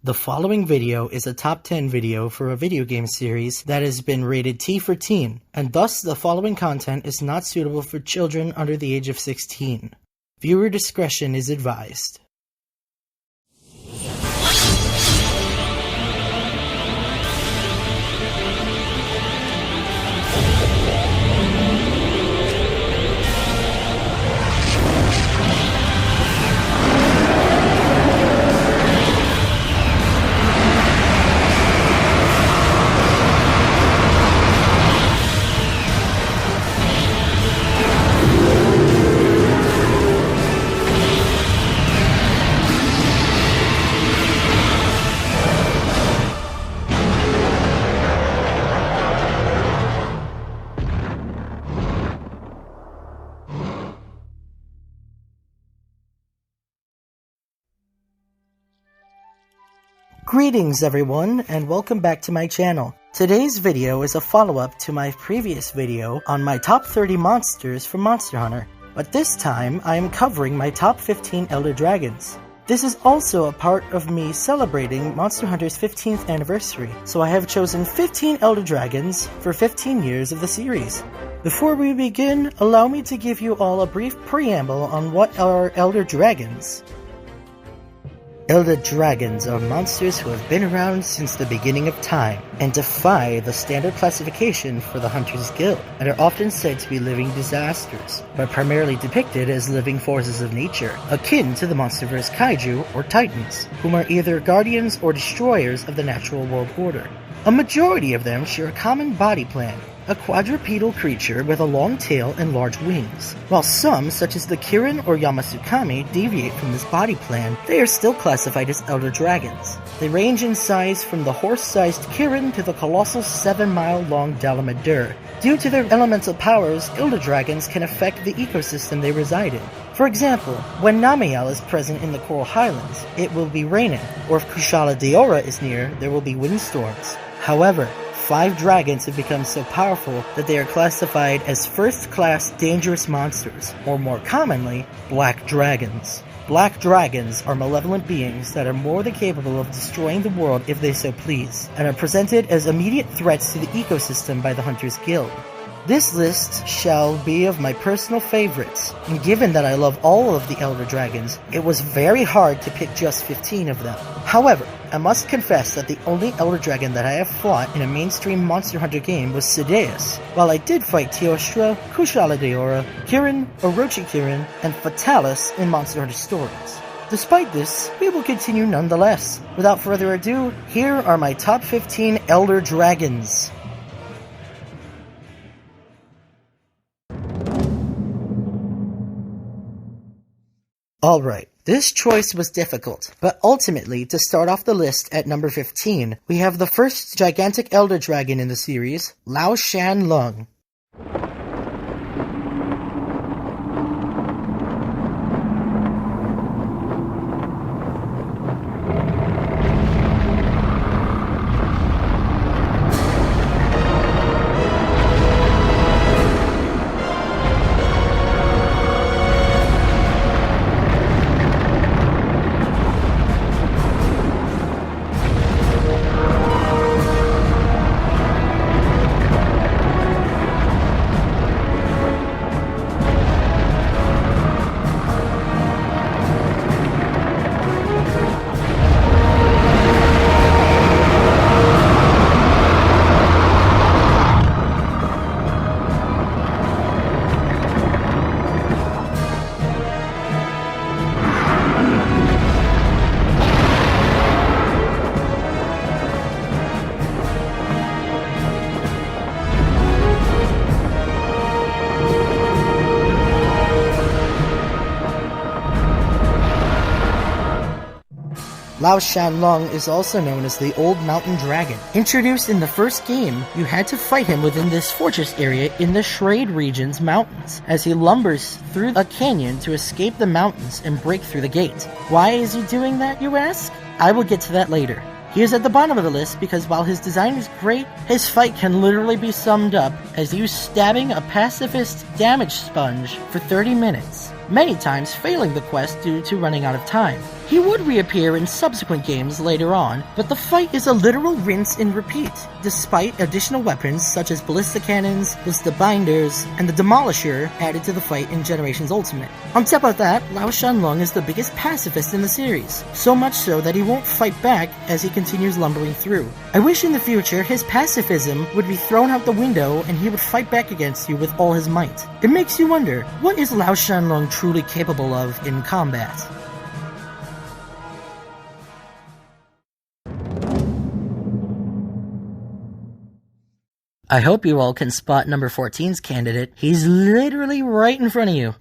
The following video is a top 10 video for a video game series that has been rated T for teen, and thus the following content is not suitable for children under the age of 16. Viewer discretion is advised. Greetings everyone, and welcome back to my channel. Today's video is a follow-up to my previous video on my top 30 monsters from Monster Hunter, but this time I am covering my top 15 Elder Dragons. This is also a part of me celebrating Monster Hunter's 15th anniversary, so I have chosen 15 Elder Dragons for 15 years of the series. Before we begin, allow me to give you all a brief preamble on what are Elder Dragons. Elder Dragons are monsters who have been around since the beginning of time and defy the standard classification for the Hunters Guild, and are often said to be living disasters, but primarily depicted as living forces of nature, akin to the Monsterverse Kaiju or Titans, whom are either guardians or destroyers of the natural world order. A majority of them share a common body plan, a quadrupedal creature with a long tail and large wings. While some, such as the Kirin or Yamasukami, deviate from this body plan, they are still classified as Elder Dragons. They range in size from the horse-sized Kirin to the colossal 7-mile-long Dalla. Due to their elemental powers, Elder Dragons can affect the ecosystem they reside in. For example, when Namiel is present in the Coral Highlands, it will be raining, or if Kassala Deora is near, there will be windstorms. However, 5 dragons have become so powerful that they are classified as first-class dangerous monsters, or more commonly, Black Dragons. Black Dragons are malevolent beings that are more than capable of destroying the world if they so please, and are presented as immediate threats to the ecosystem by the Hunters Guild. This list shall be of my personal favorites, and given that I love all of the Elder Dragons, it was very hard to pick just 15 of them. However, I must confess that the only Elder Dragon that I have fought in a mainstream Monster Hunter game was Sidious, while I did fight Teostra, Kushala Deora, Kirin, Orochi Kirin, and Fatalis in Monster Hunter stories. Despite this, we will continue nonetheless. Without further ado, here are my top 15 Elder Dragons. Alright, this choice was difficult, but ultimately, to start off the list at number 15, we have the first gigantic Elder Dragon in the series, Lao Zhang Long. Lao Zhang Long is also known as the Old Mountain Dragon. Introduced in the first game, you had to fight him within this fortress area in the Shrade region's mountains, as he lumbers through a canyon to escape the mountains and break through the gate. Why is he doing that, you ask? I will get to that later. He is at the bottom of the list because while his design is great, his fight can literally be summed up as you stabbing a pacifist damage sponge for 30 minutes, many times failing the quest due to running out of time. He would reappear in subsequent games later on, but the fight is a literal rinse and repeat, despite additional weapons such as ballista cannons, ballista binders, and the Demolisher added to the fight in Generations Ultimate. On top of that, Lao Zhang Long is the biggest pacifist in the series, so much so that he won't fight back as he continues lumbering through. I wish in the future his pacifism would be thrown out the window and he would fight back against you with all his might. It makes you wonder, what is Lao Zhang Long truly capable of in combat? I hope you all can spot number 14's candidate. He's literally right in front of you.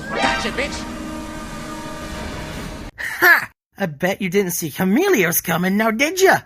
Gotcha, bitch! Ha! I bet you didn't see Camellias coming, now did ya?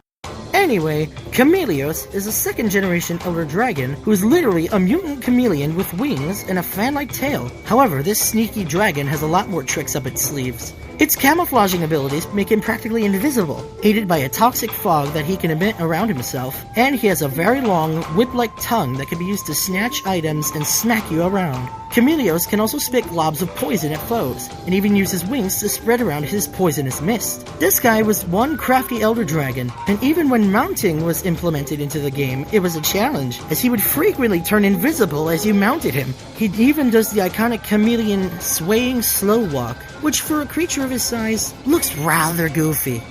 Anyway, Camellias is a second-generation Elder Dragon who is literally a mutant chameleon with wings and a fan-like tail. However, this sneaky dragon has a lot more tricks up its sleeves. Its camouflaging abilities make him practically invisible, aided by a toxic fog that he can emit around himself, and he has a very long, whip-like tongue that can be used to snatch items and smack you around. Camellias can also spit globs of poison at foes, and even use his wings to spread around his poisonous mist. This guy was one crafty Elder Dragon, and even when mounting was implemented into the game, it was a challenge, as he would frequently turn invisible as you mounted him. He even does the iconic chameleon swaying slow walk, which for a creature of his size, looks rather goofy.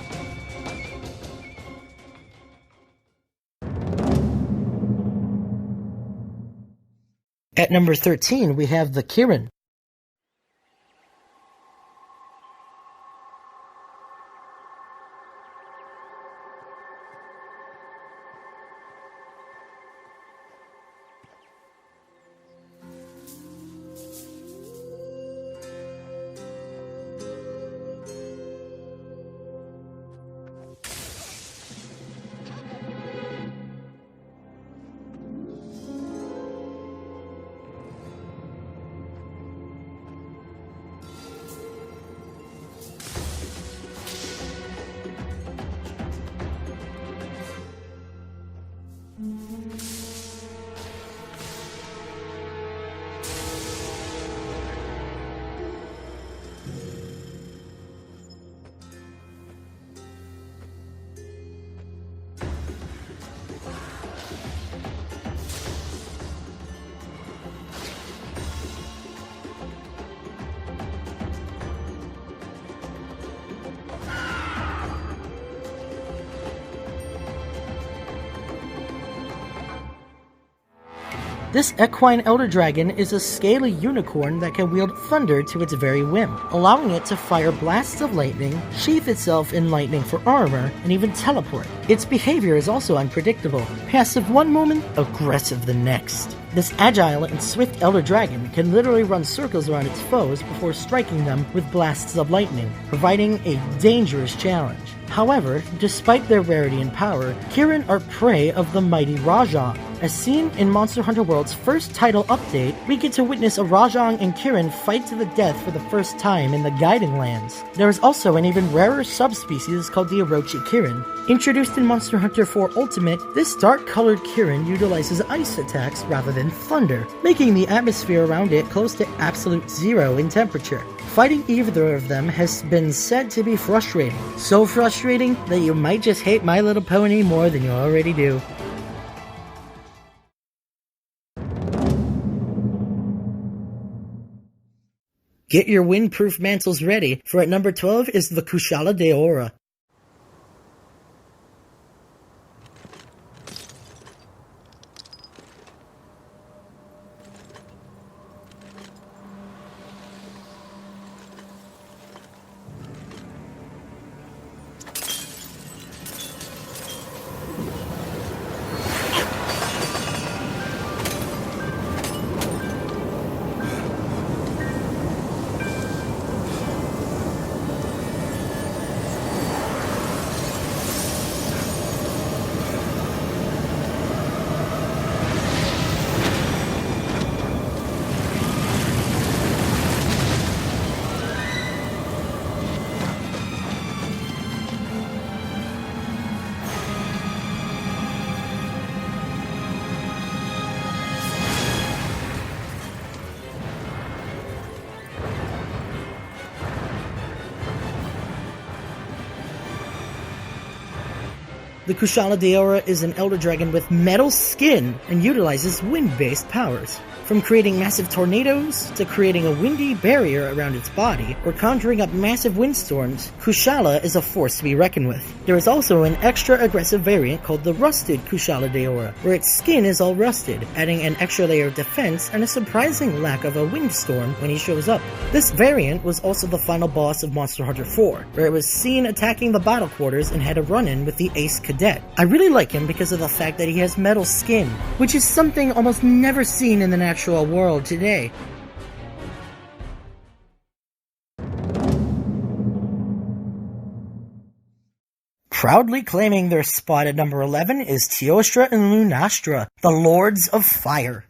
At number 13, we have the Kirin. This equine Elder Dragon is a scaly unicorn that can wield thunder to its very whim, allowing it to fire blasts of lightning, sheath itself in lightning for armor, and even teleport. Its behavior is also unpredictable, passive one moment, aggressive the next. This agile and swift Elder Dragon can literally run circles around its foes before striking them with blasts of lightning, providing a dangerous challenge. However, despite their rarity and power, Kirin are prey of the mighty Rajang. As seen in Monster Hunter World's first title update, we get to witness a Rajang and Kirin fight to the death for the first time in the Guiding Lands. There is also an even rarer subspecies called the Orochi Kirin. Introduced in Monster Hunter 4 Ultimate, this dark-colored Kirin utilizes ice attacks rather than thunder, making the atmosphere around it close to absolute zero in temperature. Fighting either of them has been said to be frustrating. So frustrating that you might just hate My Little Pony more than you already do. Get your windproof mantles ready, for at number 12 is the Kassala de Aura. The Kushala Daora is an Elder Dragon with metal skin and utilizes wind-based powers. From creating massive tornadoes, to creating a windy barrier around its body, or conjuring up massive windstorms, Kushala is a force to be reckoned with. There is also an extra aggressive variant called the Rusted Kushala Daora, where its skin is all rusted, adding an extra layer of defense and a surprising lack of a windstorm when he shows up. This variant was also the final boss of Monster Hunter 4, where it was seen attacking the battle quarters and had a run-in with the Ace Cadet. I really like him because of the fact that he has metal skin, which is something almost never seen in the natural world today. Proudly claiming their spot at number 11 is Teostra and Lunastra, the Lords of Fire.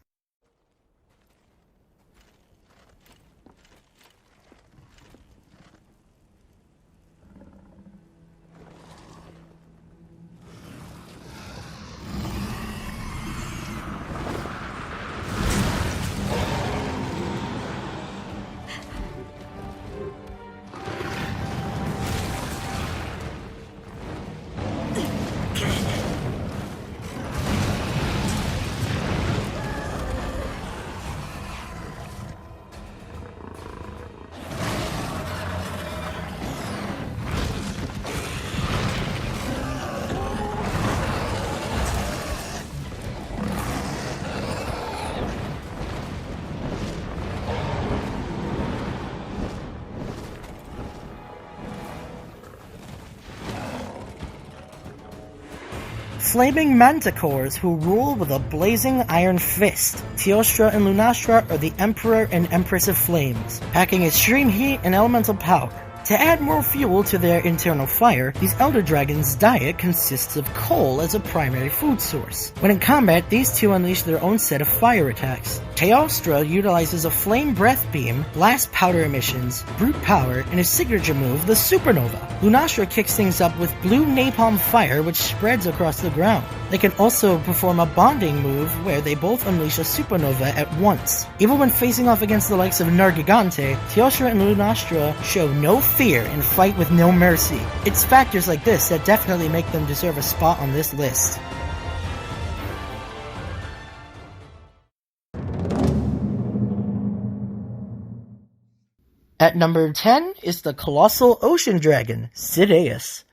Flaming manticores who rule with a blazing iron fist. Teostra and Lunastra are the Emperor and Empress of Flames, packing extreme heat and elemental power. To add more fuel to their internal fire, these Elder Dragons' diet consists of coal as a primary food source. When in combat, these two unleash their own set of fire attacks. Teostra utilizes a flame breath beam, blast powder emissions, brute power, and his signature move, the Supernova. Lunastra kicks things up with blue napalm fire which spreads across the ground. They can also perform a bonding move where they both unleash a supernova at once. Even when facing off against the likes of Nergigante, Teostra and Lunastra show no fear and fight with no mercy. It's factors like this that definitely make them deserve a spot on this list. At number 10 is the Colossal Ocean Dragon, Sidious.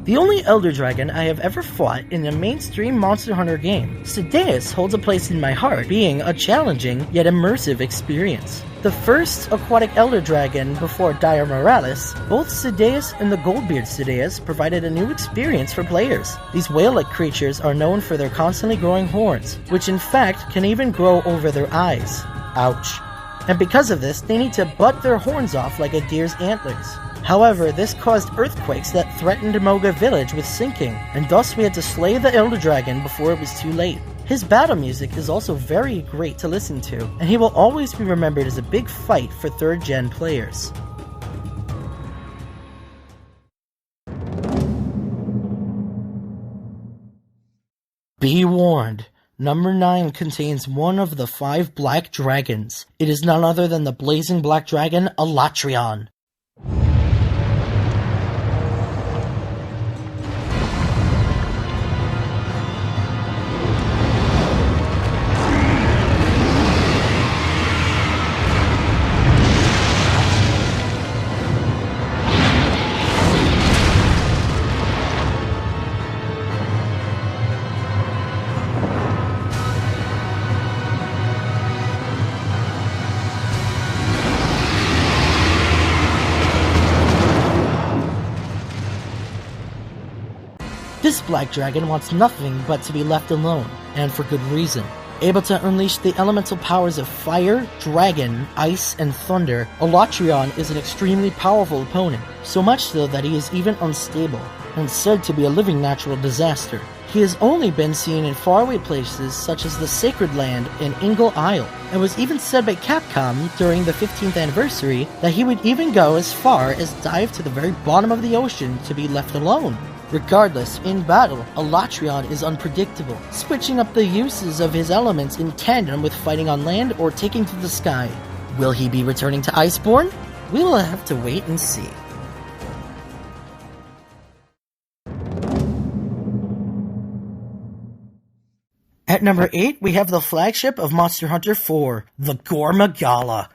The only Elder Dragon I have ever fought in a mainstream Monster Hunter game, Sidious holds a place in my heart, being a challenging yet immersive experience. The first aquatic Elder Dragon before Dire Morales, both Sidious and the Goldbeard Sidious provided a new experience for players. These whale-like creatures are known for their constantly growing horns, which in fact can even grow over their eyes. Ouch. And because of this, they need to butt their horns off like a deer's antlers. However, this caused earthquakes that threatened Moga village with sinking, and thus we had to slay the Elder Dragon before it was too late. His battle music is also very great to listen to, and he will always be remembered as a big fight for 3rd gen players. Be warned. Number 9 contains one of the 5 black dragons. It is none other than the blazing black dragon, Alatreon. This black dragon wants nothing but to be left alone, and for good reason. Able to unleash the elemental powers of fire, dragon, ice, and thunder, Alatreon is an extremely powerful opponent, so much so that he is even unstable, and said to be a living natural disaster. He has only been seen in faraway places such as the Sacred Land and Ingle Isle, and was even said by Capcom during the 15th anniversary that he would even go as far as dive to the very bottom of the ocean to be left alone. Regardless, in battle, Alatreon is unpredictable, switching up the uses of his elements in tandem with fighting on land or taking to the sky. Will he be returning to Iceborne? We will have to wait and see. At number 8, we have the flagship of Monster Hunter 4, the Gormogon.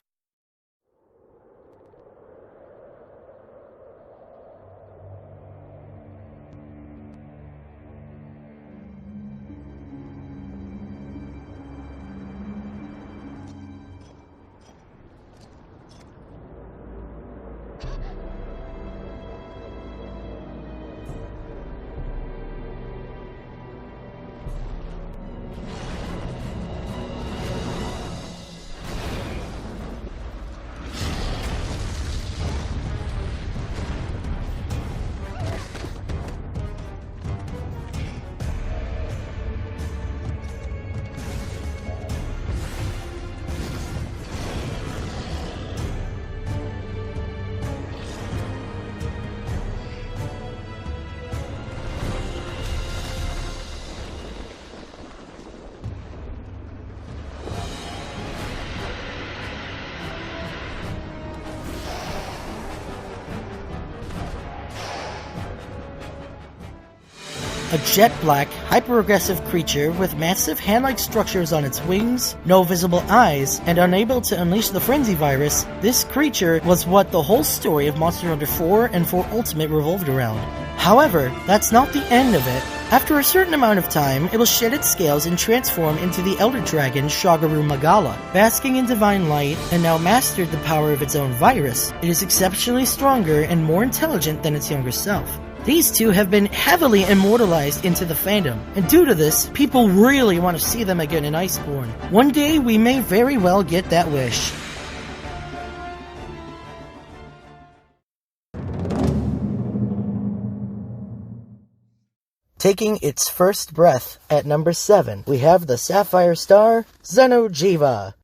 A jet-black, hyper-aggressive creature with massive hand-like structures on its wings, no visible eyes, and unable to unleash the Frenzy Virus, this creature was what the whole story of Monster Hunter 4 and 4 Ultimate revolved around. However, that's not the end of it. After a certain amount of time, it will shed its scales and transform into the Elder Dragon Shagaru Magala. Basking in divine light, and now mastered the power of its own virus, it is exceptionally stronger and more intelligent than its younger self. These two have been heavily immortalized into the fandom, and due to this, people really want to see them again in Iceborne. One day, we may very well get that wish. Taking its first breath at number 7, we have the Sapphire Star, Zeno Jeeva.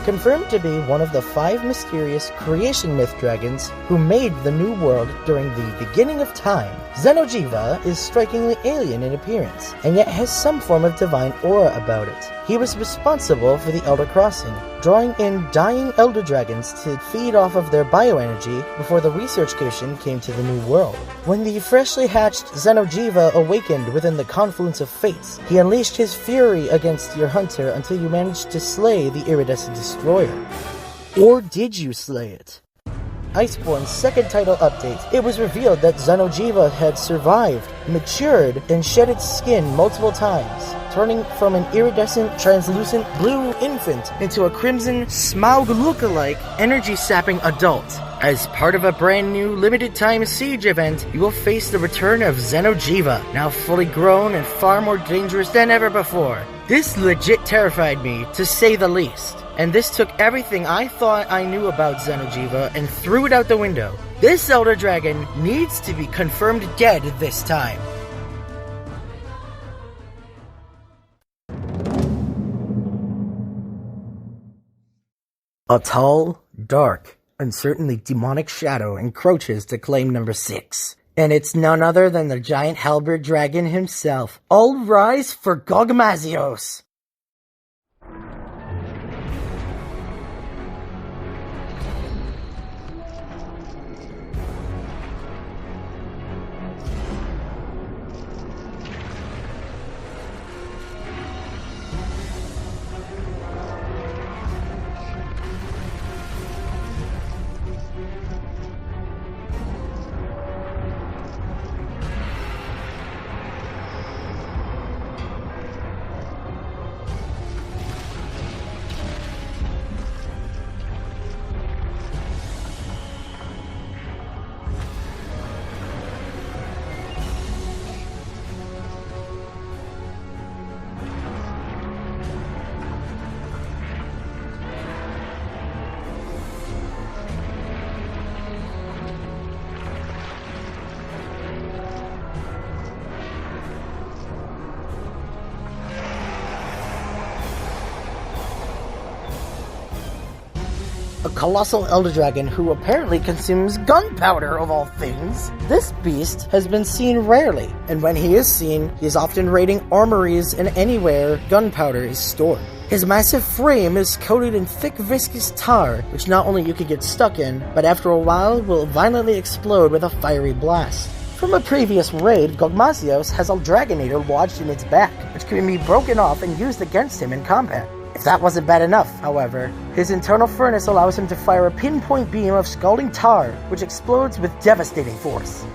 Confirmed to be one of the 5 mysterious creation myth dragons who made the new world during the beginning of time, Zeno Jeeva is strikingly alien in appearance, and yet has some form of divine aura about it. He was responsible for the Elder Crossing, drawing in dying Elder Dragons to feed off of their bioenergy before the Research Commission came to the New World. When the freshly hatched Zeno Jeeva awakened within the confluence of fates, he unleashed his fury against your hunter until you managed to slay the iridescent destroyer. Or did you slay it? Iceborne's second title update, it was revealed that Zeno Jeeva had survived, matured, and shed its skin multiple times, turning from an iridescent, translucent blue infant into a crimson, Smaug lookalike, energy-sapping adult. As part of a brand new limited-time siege event, you will face the return of Zeno Jeeva, now fully grown and far more dangerous than ever before. This legit terrified me, to say the least. And this took everything I thought I knew about Zeno Jeeva and threw it out the window. This Elder Dragon needs to be confirmed dead this time. A tall, dark, and certainly demonic shadow encroaches to claim number 6. And it's none other than the giant halberd dragon himself. All rise for Mazzio! a colossal elder dragon who apparently consumes gunpowder of all things. This beast has been seen rarely, and when he is seen, he is often raiding armories and anywhere gunpowder is stored. His massive frame is coated in thick viscous tar, which not only you can get stuck in, but after a while will violently explode with a fiery blast. From a previous raid, Mazzio has a Dragonator lodged in its back, which can be broken off and used against him in combat. If that wasn't bad enough, however, his internal furnace allows him to fire a pinpoint beam of scalding tar, which explodes with devastating force.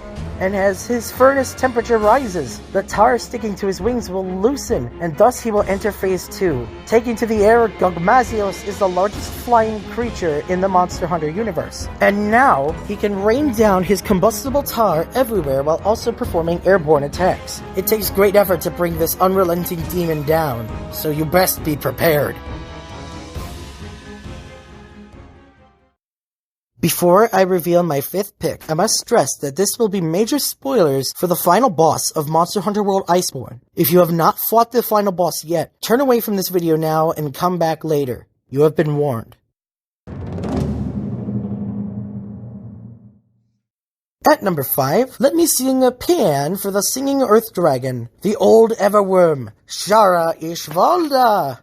And as his furnace temperature rises, the tar sticking to his wings will loosen, and thus he will enter phase 2. Taking to the air, Mazzio is the largest flying creature in the Monster Hunter universe. And now, he can rain down his combustible tar everywhere while also performing airborne attacks. It takes great effort to bring this unrelenting demon down, so you best be prepared. Before I reveal my 5th pick, I must stress that this will be major spoilers for the final boss of Monster Hunter World Iceborne. If you have not fought the final boss yet, turn away from this video now and come back later. You have been warned. At number 5, let me sing a paean for the singing earth dragon, the old everworm, Shara Ishvalda.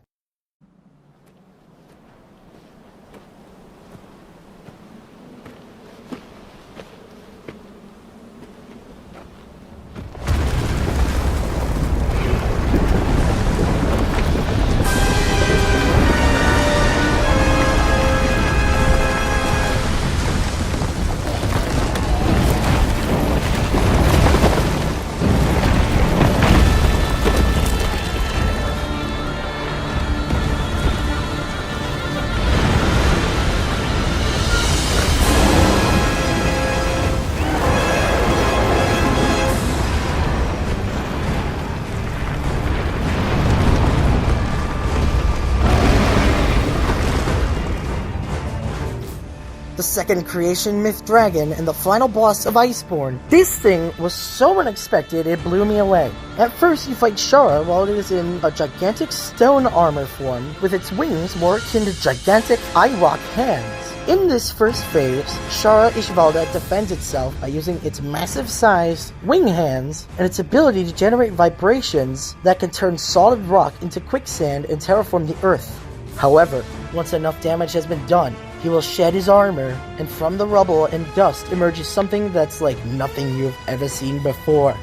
The second creation myth dragon and the final boss of Iceborne. This thing was so unexpected it blew me away. At first you fight Shara while it is in a gigantic stone armor form with its wings more akin to gigantic eye rock hands. In this first phase, Shara Ishvalda defends itself by using its massive sized wing hands and its ability to generate vibrations that can turn solid rock into quicksand and terraform the earth. However, once enough damage has been done, he will shed his armor, and from the rubble and dust emerges something that's like nothing you've ever seen before.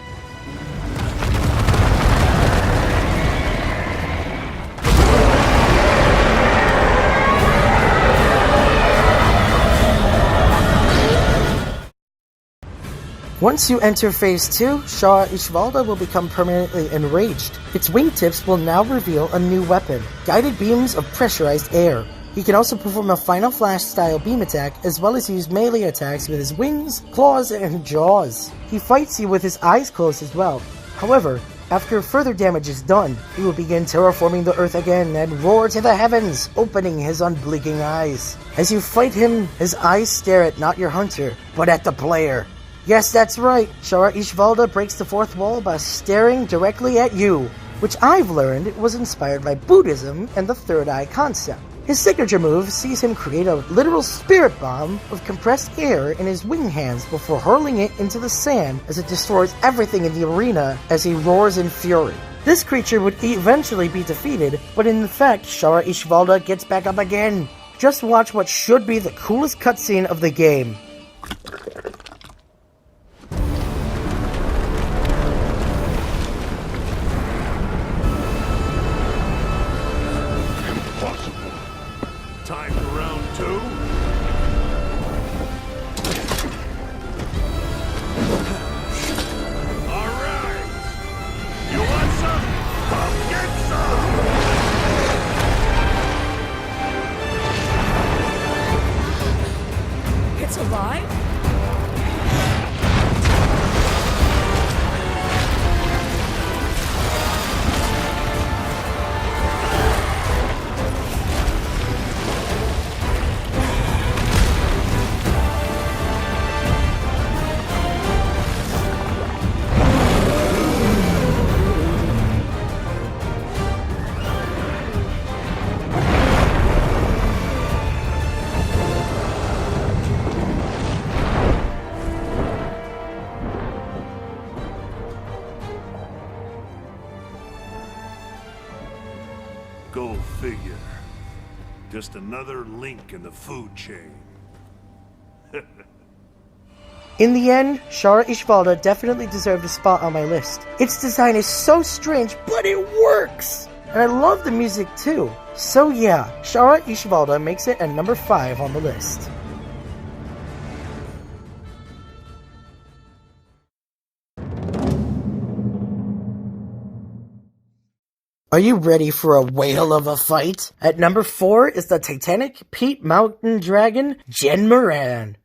Once you enter Phase 2, Shara Ishvalda will become permanently enraged. Its wingtips will now reveal a new weapon, guided beams of pressurized air. He can also perform a Final Flash style beam attack, as well as use melee attacks with his wings, claws, and jaws. He fights you with his eyes closed as well. However, after further damage is done, he will begin terraforming the earth again and roar to the heavens, opening his unblinking eyes. As you fight him, his eyes stare at not your hunter, but at the player. Yes, that's right, Shara Ishvalda breaks the fourth wall by staring directly at you, which I've learned was inspired by Buddhism and the third eye concept. His signature move sees him create a literal spirit bomb of compressed air in his wing hands before hurling it into the sand as it destroys everything in the arena as he roars in fury. This creature would eventually be defeated, but in fact, Shara Ishvalda gets back up again. Just watch what should be the coolest cutscene of the game. Time for round 2. Alright! You want some? Come get some! It's alive? Go figure. Just another link in the food chain. In the end, Shara Ishvalda definitely deserved a spot on my list. Its design is so strange, but it works! And I love the music too. So yeah, Shara Ishvalda makes it at number 5 on the list. Are you ready for a whale of a fight? At number 4 is the Titanic Peat Mountain Dragon, Gen Moran.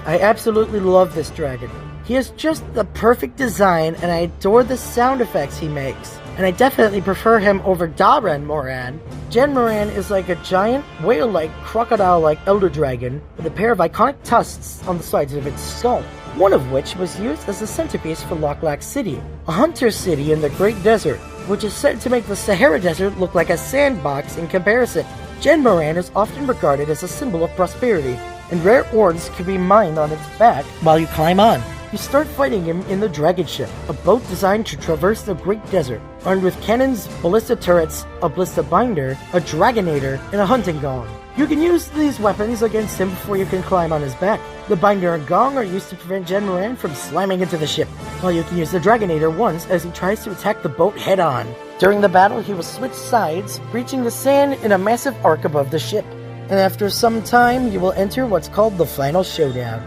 I absolutely love this dragon. He has just the perfect design, and I adore the sound effects he makes. And I definitely prefer him over Dalla and Moran. Gen Moran is like a giant, whale-like, crocodile-like elder dragon with a pair of iconic tusks on the sides of its skull, one of which was used as a centerpiece for Lok City, a hunter city in the Great Desert, which is said to make the Sahara Desert look like a sandbox in comparison. Gen Moran is often regarded as a symbol of prosperity, and rare ores can be mined on its back while you climb on. You start fighting him in the Dragon Ship, a boat designed to traverse the Great Desert, armed with cannons, ballista turrets, a ballista binder, a dragonator, and a hunting gong. You can use these weapons against him before you can climb on his back. The binder and gong are used to prevent Gen Moran from slamming into the ship, while you can use the dragonator once as he tries to attack the boat head-on. During the battle, he will switch sides, reaching the sand in a massive arc above the ship. And after some time, you will enter what's called the Final Showdown.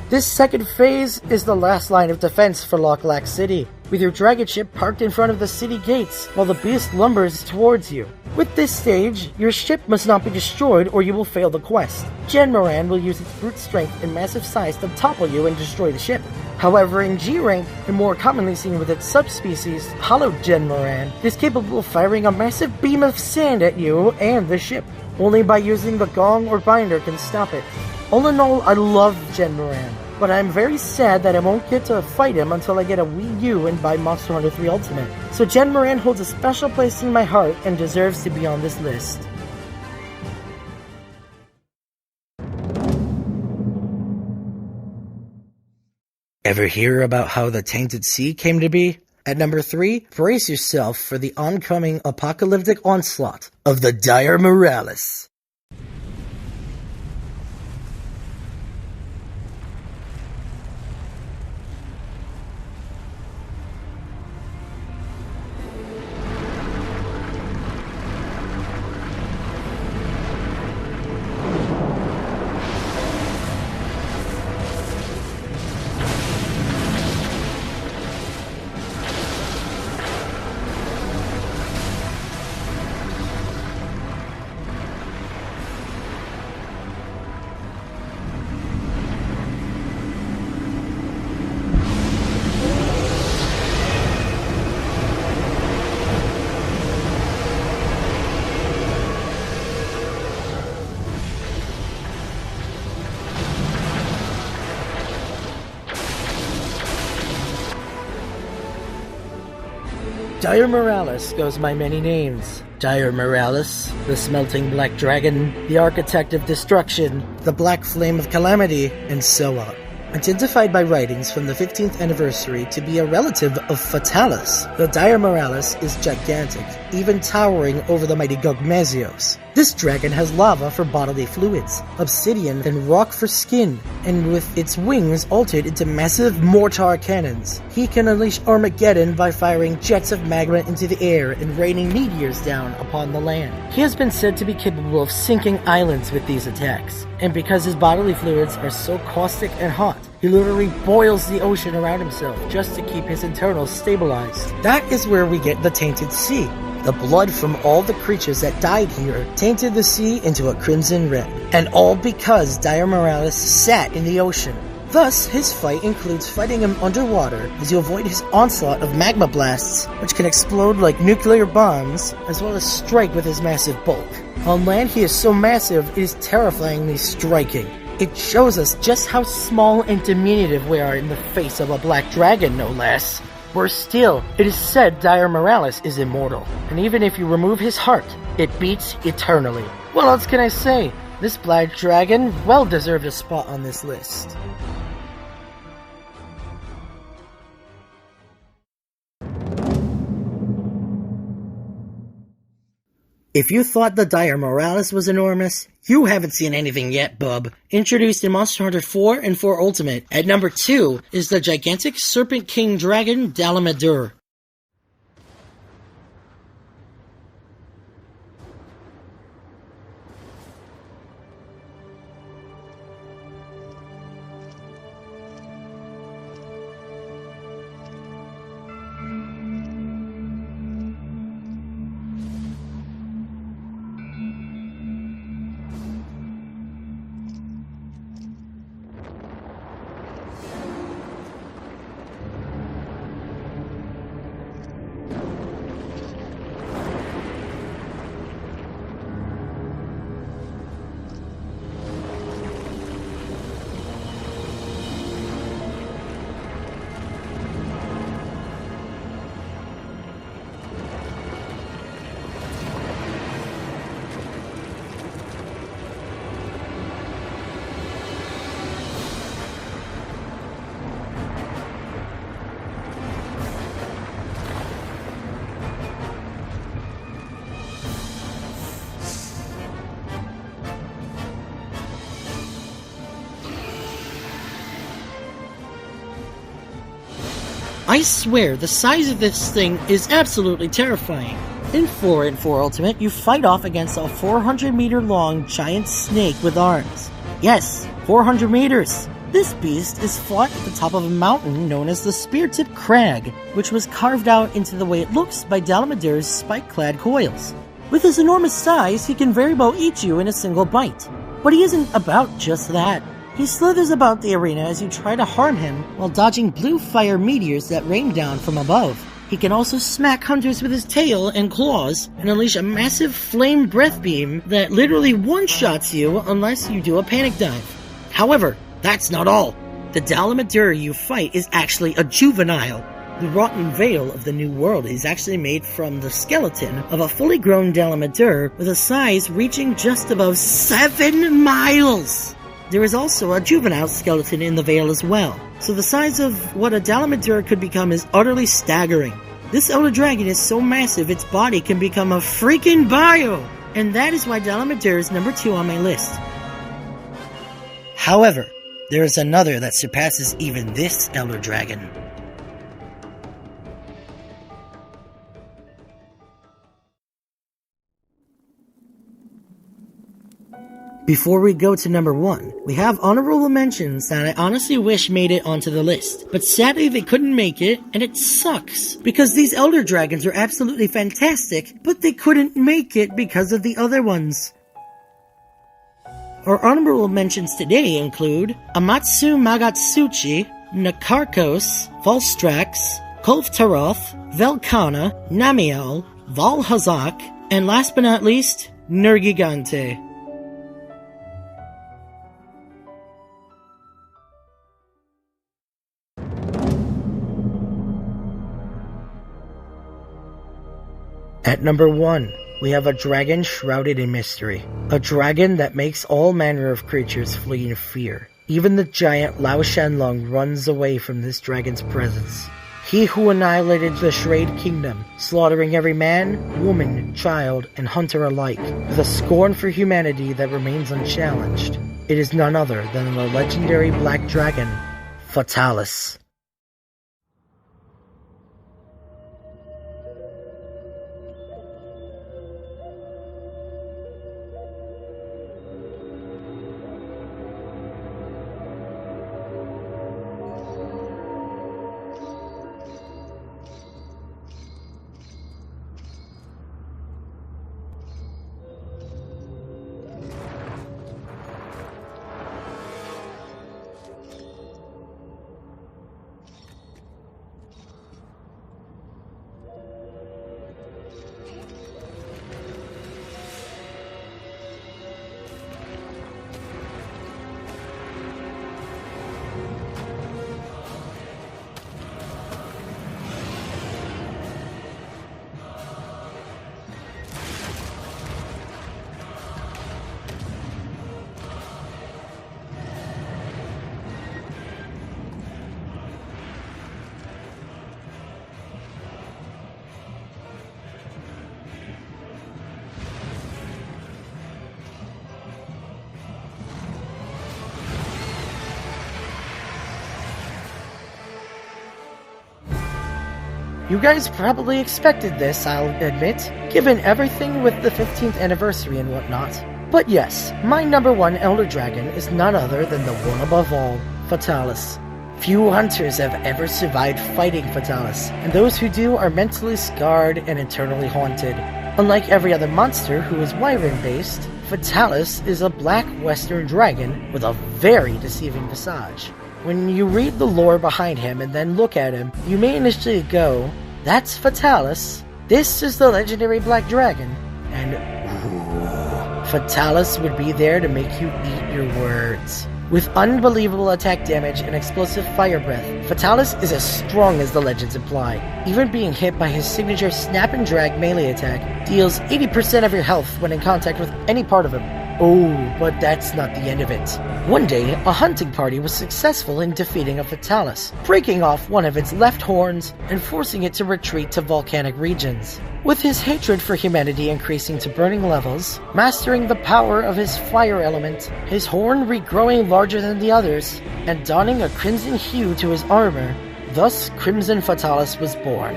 This second phase is the last line of defense for Lok City, with your dragon ship parked in front of the city gates while the beast lumbers towards you. With this stage, your ship must not be destroyed or you will fail the quest. Gen Moran will use its brute strength and massive size to topple you and destroy the ship. However, in G rank, and more commonly seen with its subspecies, Hollow Gen Moran, it is capable of firing a massive beam of sand at you and the ship. Only by using the gong or binder can stop it. All in all, I love Gen Moran, but I'm very sad that I won't get to fight him until I get a Wii U and buy Monster Hunter 3 Ultimate. So Gen Moran holds a special place in my heart and deserves to be on this list. Ever hear about how the Tainted Sea came to be? At number 3, brace yourself for the oncoming apocalyptic onslaught of the Dire Moralis. Dire Moralis goes by many names. Dire Moralis, the Smelting Black Dragon, the Architect of Destruction, the Black Flame of Calamity, and so on. Identified by writings from the 15th anniversary to be a relative of Fatalis, the Dire Moralis is gigantic, even towering over the mighty Mazzio. This dragon has lava for bodily fluids, obsidian and rock for skin, and with its wings altered into massive mortar cannons. He can unleash Armageddon by firing jets of magma into the air and raining meteors down upon the land. He has been said to be capable of sinking islands with these attacks, and because his bodily fluids are so caustic and hot, he literally boils the ocean around himself just to keep his internals stabilized. That is where we get the Tainted Sea, The blood from all the creatures that died here tainted the sea into a crimson red, and all because Dire Morales sat in the ocean. Thus, his fight includes fighting him underwater as you avoid his onslaught of magma blasts, which can explode like nuclear bombs, as well as strike with his massive bulk. On land, he is so massive, it is terrifyingly striking. It shows us just how small and diminutive we are in the face of a black dragon, no less. Worse still, it is said Dire Morales is immortal, and even if you remove his heart, it beats eternally. What else can I say? This black dragon well deserved a spot on this list. If you thought the Dire Morales was enormous, you haven't seen anything yet, bub. Introduced in Monster Hunter 4 and 4 Ultimate, at number 2 is the gigantic Serpent King Dragon Dalla. I swear, the size of this thing is absolutely terrifying. In 4 and 4 Ultimate, you fight off against a 400-meter-long giant snake with arms. Yes, 400 meters! This beast is fought at the top of a mountain known as the Spear-Tip Crag, which was carved out into the way it looks by Dalamadur's spike-clad coils. With his enormous size, he can very well eat you in a single bite. But he isn't about just that. He slithers about the arena as you try to harm him while dodging blue fire meteors that rain down from above. He can also smack hunters with his tail and claws and unleash a massive flame breath beam that literally one-shots you unless you do a panic dive. However, that's not all. The Dallamadur you fight is actually a juvenile. The rotten veil of the New World is actually made from the skeleton of a fully grown Dallamadur with a size reaching just above 7 miles! There is also a juvenile skeleton in the veil as well, so the size of what a Dallamadur could become is utterly staggering. This elder dragon is so massive its body can become a freaking bio! And that is why Dallamadur is number 2 on my list. However, there is another that surpasses even this elder dragon. Before we go to number 1, we have honorable mentions that I honestly wish made it onto the list, but sadly they couldn't make it, and it sucks, because these Elder Dragons are absolutely fantastic, but they couldn't make it because of the other ones. Our honorable mentions today include Amatsu Magatsuchi, Nakarkos, Volstrax, Kolftaroth, Velkana, Namiel, Valhazak, and last but not least, Nergigante. At number 1, we have a dragon shrouded in mystery. A dragon that makes all manner of creatures flee in fear. Even the giant Lao Zhang Long runs away from this dragon's presence. He who annihilated the Shrade Kingdom, slaughtering every man, woman, child, and hunter alike, with a scorn for humanity that remains unchallenged. It is none other than the legendary black dragon, Fatalis. You guys probably expected this, I'll admit, given everything with the 15th anniversary and whatnot. But yes, my number one Elder Dragon is none other than the one above all, Fatalis. Few hunters have ever survived fighting Fatalis, and those who do are mentally scarred and eternally haunted. Unlike every other monster who is Wyvern-based, Fatalis is a black western dragon with a very deceiving visage. When you read the lore behind him and then look at him, you may initially go, "That's Fatalis. This is the legendary black dragon." And Fatalis would be there to make you eat your words. With unbelievable attack damage and explosive fire breath, Fatalis is as strong as the legends imply. Even being hit by his signature snap and drag melee attack deals 80% of your health when in contact with any part of him. Oh, but that's not the end of it. One day, a hunting party was successful in defeating a Fatalis, breaking off one of its left horns and forcing it to retreat to volcanic regions. With his hatred for humanity increasing to burning levels, mastering the power of his fire element, his horn regrowing larger than the others, and donning a crimson hue to his armor, thus Crimson Fatalis was born.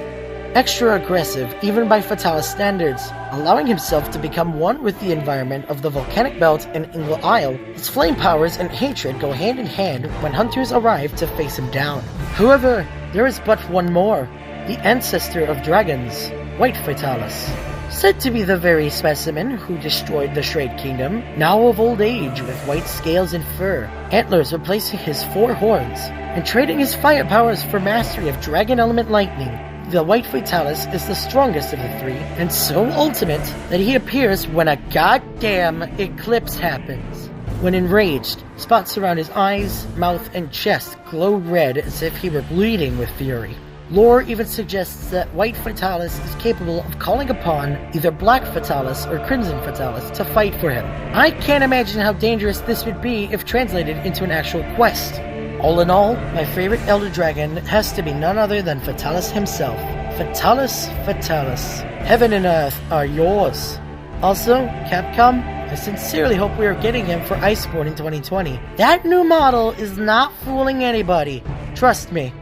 Extra aggressive even by Fatalis standards, allowing himself to become one with the environment of the volcanic belt and Ingle Isle, his flame powers and hatred go hand in hand when hunters arrive to face him down. However, there is but one more, the ancestor of dragons, White Fatalis. Said to be the very specimen who destroyed the Shade Kingdom, now of old age with white scales and fur, antlers replacing his 4 horns, and trading his fire powers for mastery of dragon element lightning. The White Fatalis is the strongest of the 3, and so ultimate that he appears when a goddamn eclipse happens. When enraged, spots around his eyes, mouth, and chest glow red as if he were bleeding with fury. Lore even suggests that White Fatalis is capable of calling upon either Black Fatalis or Crimson Fatalis to fight for him. I can't imagine how dangerous this would be if translated into an actual quest. All in all, my favorite Elder Dragon has to be none other than Fatalis himself. Fatalis, Fatalis. Heaven and earth are yours. Also, Capcom, I sincerely hope we are getting him for Iceborne in 2020. That new model is not fooling anybody. Trust me.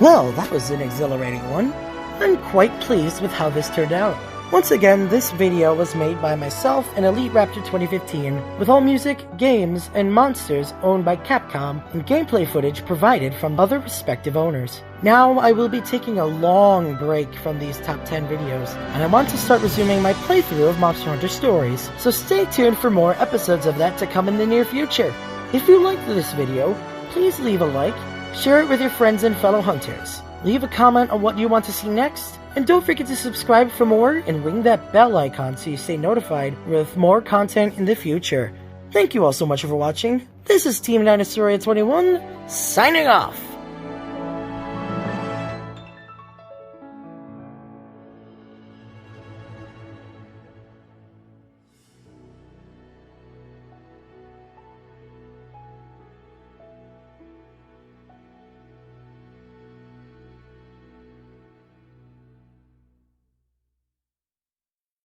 Well, that was an exhilarating one. I'm quite pleased with how this turned out. Once again, this video was made by myself and Elite Raptor 2015, with all music, games, and monsters owned by Capcom, and gameplay footage provided from other respective owners. Now, I will be taking a long break from these top 10 videos, and I want to start resuming my playthrough of Monster Hunter Stories, so stay tuned for more episodes of that to come in the near future. If you liked this video, please leave a like, share it with your friends and fellow hunters. Leave a comment on what you want to see next, and don't forget to subscribe for more and ring that bell icon so you stay notified with more content in the future. Thank you all so much for watching. This is Team Dinosauria 21, signing off!